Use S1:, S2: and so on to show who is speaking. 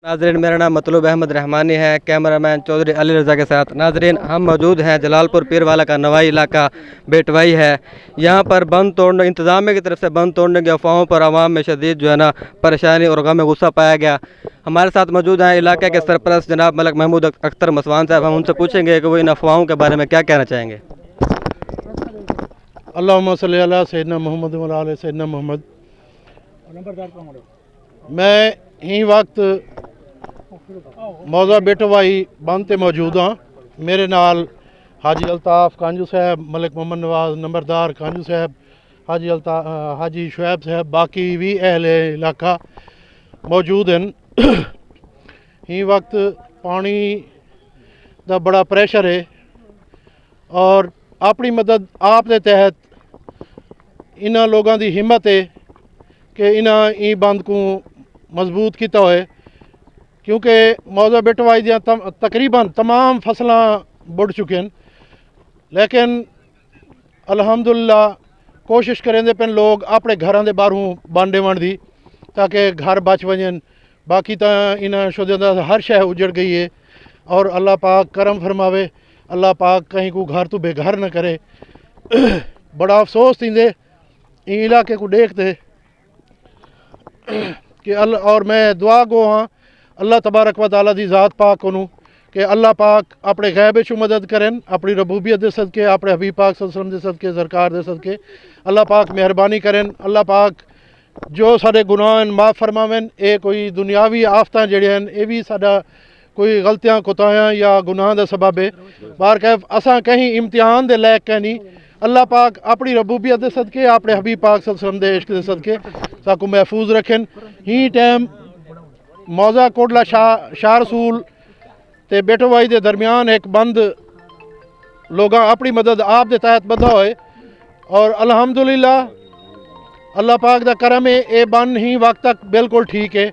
S1: नाजरीन, मेरा नाम मतलूब अहमद रहमानी है, कैमरामैन चौधरी अली रज़ा के साथ। नाजरीन, हम मौजूद हैं जलालपुर पीरवाला का नवाई इलाका बेटवाई है। यहाँ पर बंद तोड़ने इंतज़ामिया की तरफ से बंद तोड़ने की अफवाहों पर आवाम में शदीद जो है ना परेशानी और गम गुस्सा पाया गया। हमारे साथ मौजूद हैं इलाके के सरपरस्त जनाब मलिक महमूद अख्तर मसवान साहब। हम उनसे पूछेंगे कि वो इन अफवाहों के बारे में क्या कहना चाहेंगे।
S2: अल्लाहुम्मा सल्ली अला सैयदना मोहम्मद व अला सैयदना मोहम्मद। मैं ही वक्त मौजा बेटवाई बंद ते मौजूद हाँ। मेरे नाल हाजी अल्ताफ़ कांजू साहब, मलिक मोहम्मद नवाज नंबरदार कांजू साहब, हाजी शुएब साहब, बाकी भी अहले इलाका मौजूद हैं। ही वक्त पानी दा बड़ा प्रेशर है और अपनी मदद आप दे तहत इन्हां लोगों की हिम्मत है कि इन्हां ई बंद को मजबूत किया होए, क्योंकि मौजा बेटवाई दियां तकरीबन तमाम फसलां बुड़ चुके हैं। लेकिन अल्हम्दुलिल्लाह कोशिश करेंदे पे लोग अपने घरों के बाहरों बांडे वंड दी, ताकि घर बच वजन। बाकी तो इन्हां शुद्ध हर शह उजड़ गई है और अल्लाह पाक करम फरमावे, अल्लाह पाक कहीं को घर तो बेघर न करे। बड़ा अफसोस थींदे इन इलाके को देखते कि और मैं दुआ गो हाँ अल्लाह तबारक व तआला दी ज़ात पाक को कि अल्लाह पाक अपने गैब चू मदद करें, अपनी रबूबियत दे सदके, अपने हबीब पाक सल्लल्लाहु अलैहि वसल्लम दे सदके, सरकार दे सदके अल्लाह पाक मेहरबानी करें। अल्लाह पाक जो सारे गुनाह माफ़ फरमावें। ये कोई दुनियावी आफतां जड़ियां ये भी साडा कोई गलतियां कोताहियां या गुनाह का सबब है। बार कैफ असां कहीं इम्तिहान दे लायक कह नहीं। अल्लाह पाक अपनी रबूबियत दे सदके, अपने हबीब पाक सल्लल्लाहु अलैहि वसल्लम दे इश्क दे सदके साकू महफूज रखें। ही टाइम मौजा कोटला शाह रसूल ते बेटवाई के दरमियान एक बंद लोग अपनी मदद आप दे तहत बंधा होए और अल्हम्दुलिल्लाह अल्लाह पाक दा करम है ये बंद ही वक्त तक बिल्कुल ठीक है।